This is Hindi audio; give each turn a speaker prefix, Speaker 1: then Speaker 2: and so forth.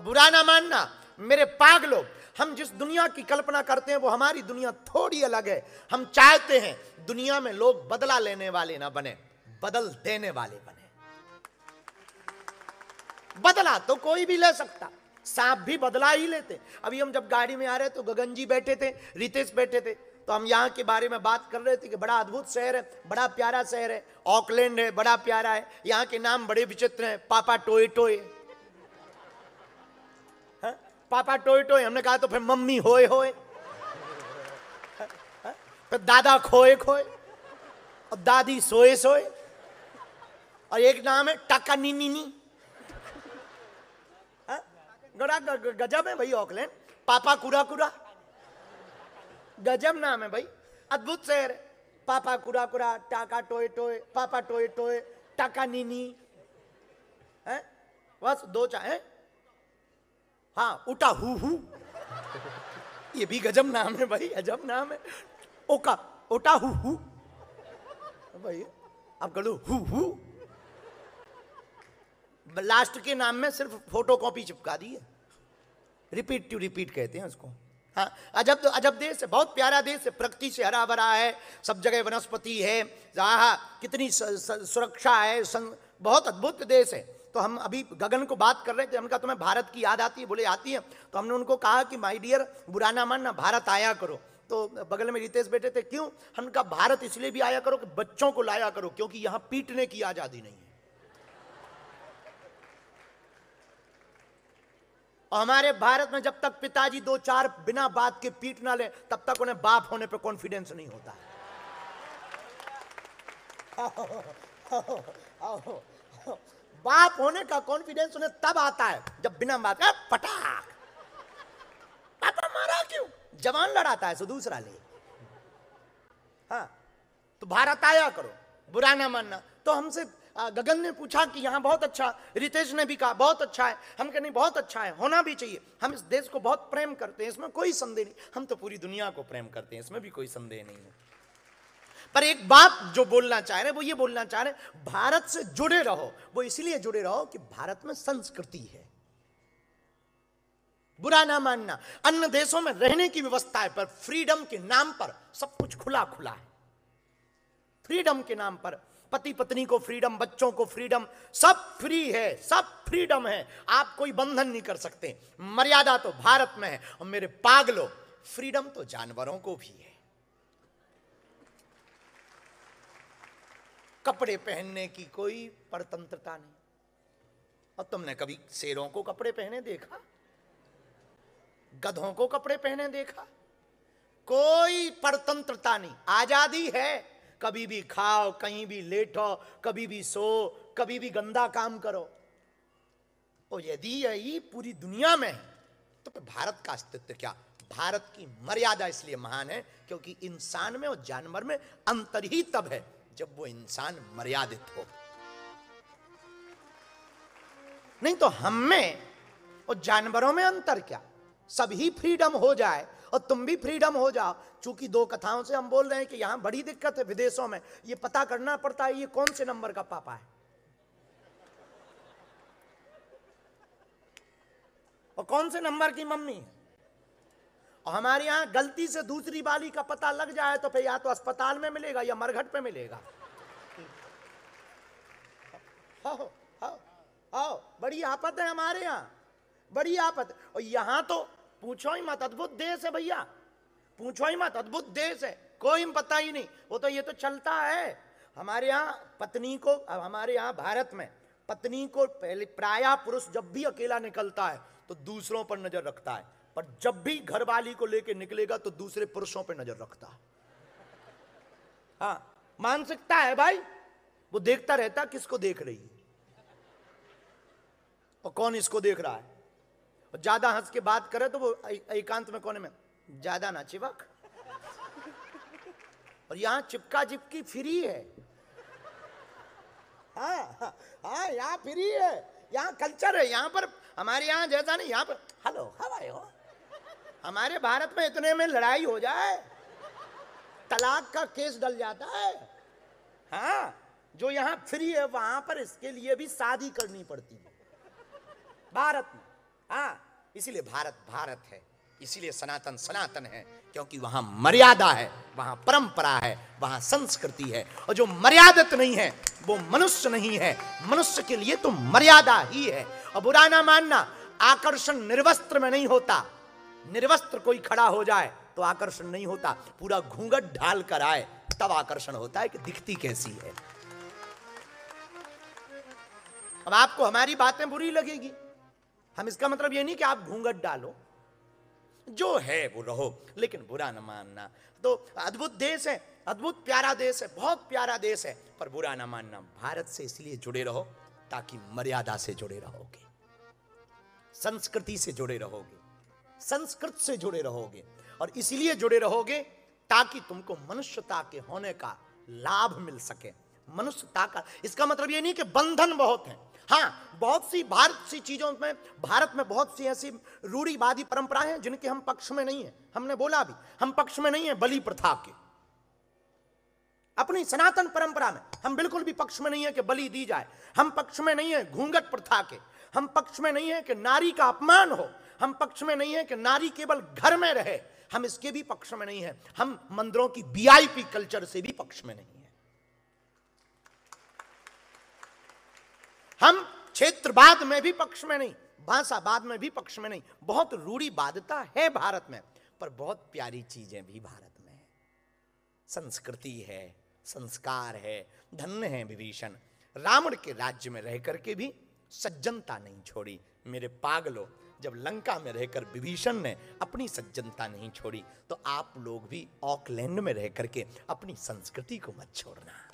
Speaker 1: और बुरा ना मानना मेरे पागलों, हम जिस दुनिया की कल्पना करते हैं वो हमारी दुनिया थोड़ी अलग है। हम चाहते हैं दुनिया में लोग बदला लेने वाले ना बने, बदल देने वाले बने। बदला तो कोई भी ले सकता, सांप भी बदला ही लेते। अभी हम जब गाड़ी में आ रहे तो गगन जी बैठे थे, रितेश बैठे थे, तो हम यहाँ के बारे में बात कर रहे थे कि बड़ा अद्भुत शहर है, बड़ा प्यारा शहर है, ऑकलैंड है, बड़ा प्यारा है, यहाँ के नाम बड़े विचित्र हैं, पापा टोए टोए, पापा टोए टोए। हमने कहा तो फिर मम्मी होए होए, फिर दादा खोए खोए, और दादी सोए सोए, और एक नाम है टाका नी नी नी। बड़ा गजब है भाई ऑकलैंड। पापा कुरा कुरा, गजब नाम है भाई, अद्भुत शहर है। पापा कुरा कुरा, टाका टोए टोए, पापा टोए टोए, टाका नी नी, है बस दो चाहे। हाँ, उटा हु, ये भी गजब नाम है भाई, गजब नाम है। ओका ओटा हु भाई, अब करो हु, लास्ट के नाम में सिर्फ फोटो कॉपी चिपका दी है, रिपीट टू रिपीट कहते हैं उसको। हाँ, अजब अजब देश है, बहुत प्यारा देश है, प्रकृति से हरा भरा है, सब जगह वनस्पति है, कितनी सुरक्षा है, बहुत अद्भुत देश है। तो हम अभी गगन को बात कर रहे थे, हमने कहा तुम्हें भारत की याद आती है? बोले आती है। तो हमने उनको कहा कि माय डियर बुरा ना मानना, भारत आया करो। तो बगल में रितेश बैठे थे, क्यों? हमने कहा भारत इसलिए भी आया करो कि बच्चों को लाया करो, क्योंकि यहां पीटने की आजादी नहीं है। और हमारे भारत में जब तक पिताजी दो चार बिना बात के पीट ना ले, तब तक उन्हें बाप होने पे कॉन्फिडेंस नहीं होता है। बाप होने का कॉन्फिडेंस उन्हें तब आता है जब बिना बात का पटाख, पापा मारा क्यों, जवान लड़ाता है सो दूसरा ले। हाँ, तो भारत आया करो, बुरा ना मानना। तो हमसे गगन ने पूछा कि यहाँ बहुत अच्छा, रितेश ने भी कहा बहुत अच्छा है, हम कहे नहीं बहुत अच्छा है, होना भी चाहिए। हम इस देश को बहुत प्रेम करते हैं, इसमें कोई संदेह नहीं, हम तो पूरी दुनिया को प्रेम करते हैं, इसमें भी कोई संदेह नहीं है। पर एक बात जो बोलना चाह रहे, वो ये बोलना चाह रहे, भारत से जुड़े रहो। वो इसलिए जुड़े रहो कि भारत में संस्कृति है, बुरा ना मानना। अन्य देशों में रहने की व्यवस्था है, पर फ्रीडम के नाम पर सब कुछ खुला खुला है। फ्रीडम के नाम पर पति पत्नी को फ्रीडम, बच्चों को फ्रीडम, सब फ्री है, सब फ्रीडम है। आप कोई बंधन नहीं कर सकते। मर्यादा तो भारत में है। और मेरे पागलों, फ्रीडम तो जानवरों को भी है। कपड़े पहनने की कोई परतंत्रता नहीं। और तुमने कभी शेरों को कपड़े पहने देखा? गधों को कपड़े पहने देखा? कोई परतंत्रता नहीं, आजादी है। कभी भी खाओ, कहीं भी लेटो, कभी भी सो, कभी भी गंदा काम करो। और यदि यही पूरी दुनिया में है तो फिर भारत का अस्तित्व क्या? भारत की मर्यादा इसलिए महान है क्योंकि इंसान में और जानवर में अंतर ही तब है जब वो इंसान मर्यादित हो। नहीं तो हम में और जानवरों में अंतर क्या? सभी फ्रीडम हो जाए और तुम भी फ्रीडम हो जाओ। चूंकि दो कथाओं से हम बोल रहे हैं कि यहां बड़ी दिक्कत है विदेशों में, ये पता करना पड़ता है ये कौन से नंबर का पापा है और कौन से नंबर की मम्मी है। और हमारे यहां गलती से दूसरी वाली का पता लग जाए तो फिर या तो अस्पताल में मिलेगा या मरघट पे मिलेगा। आओ, बड़ी आफत है हमारे यहां, बड़ी आफत। और यहां तो पूछो ही मत, अद्भुत देश है भैया, पूछो ही मत, अद्भुत देश है, कोई पता ही नहीं। वो तो ये तो चलता है हमारे यहाँ पत्नी को, हमारे यहाँ भारत में पत्नी को पहले प्रायः पुरुष जब भी अकेला निकलता है तो दूसरों पर नजर रखता है, पर जब भी घरवाली को लेके निकलेगा तो दूसरे पुरुषों पर नजर रखता है। हाँ, मानसिकता है भाई, वो देखता रहता किसको देख रही है और कौन इसको देख रहा है। और ज्यादा हंस के बात करे तो वो एकांत में कोने में ज्यादा ना चिपक। और यहां चिपका चिपकी फ्री है। हाँ, यहाँ फ्री है, यहाँ कल्चर है। यहाँ पर हमारे यहाँ जैसा नहीं, यहाँ पर हेलो हाउ आर यू। हमारे भारत में इतने में लड़ाई हो जाए, तलाक का केस डल जाता है। हाँ, जो यहाँ फ्री है वहां पर इसके लिए भी शादी करनी पड़ती है भारत में। हाँ, इसीलिए भारत भारत है, इसीलिए सनातन सनातन है, क्योंकि वहां मर्यादा है, वहां परंपरा है, वहां संस्कृति है। और जो मर्यादित नहीं है वो मनुष्य नहीं है। मनुष्य के लिए तो मर्यादा ही है। और बुरा ना मानना, आकर्षण निर्वस्त्र में नहीं होता। निर्वस्त्र कोई खड़ा हो जाए तो आकर्षण नहीं होता, पूरा घूंघट ढाल कर आए तब आकर्षण होता है कि दिखती कैसी है। अब आपको हमारी बातें बुरी लगेगी, हम इसका मतलब ये नहीं कि आप घूंघट डालो, जो है वो रहो, लेकिन बुरा न मानना। तो अद्भुत देश है, अद्भुत प्यारा देश है, बहुत प्यारा देश है, पर बुरा न मानना। भारत से इसलिए जुड़े रहो ताकि मर्यादा से जुड़े रहोगे, संस्कृति से जुड़े रहोगे, संस्कृत से जुड़े रहोगे, और इसलिए जुड़े रहोगे ताकि तुमको मनुष्यता के होने का लाभ मिल सके। मनुष्यता का इसका मतलब ये नहीं कि बंधन बहुत हैं। हाँ, बहुत सी चीजों में, भारत में बहुत सी ऐसी रूढ़िवादी परंपराएं हैं जिनके हम पक्ष में नहीं है। हमने बोला भी, हम पक्ष में नहीं है बलि प्रथा के। अपनी सनातन परंपरा में हम बिल्कुल भी पक्ष में नहीं है कि बलि दी जाए। हम पक्ष में नहीं है घूंघट प्रथा के। हम पक्ष में नहीं है कि नारी का अपमान हो। हम पक्ष में नहीं है कि नारी केवल घर में रहे। हम इसके भी पक्ष में नहीं है। हम मंदिरों की वीआईपी कल्चर से भी पक्ष में नहीं है। हम क्षेत्रवाद में भी पक्ष में नहीं, भाषावाद में भी पक्ष में नहीं। बहुत रूढ़िवादिता है भारत में, पर बहुत प्यारी चीजें भी भारत में है। संस्कृति है, संस्कार है। धन्य है विभीषण, रावण के राज्य में रह करके भी सज्जनता नहीं छोड़ी। मेरे पागलों, जब लंका में रहकर विभीषण ने अपनी सज्जनता नहीं छोड़ी, तो आप लोग भी ऑकलैंड में रह करके अपनी संस्कृति को मत छोड़ना।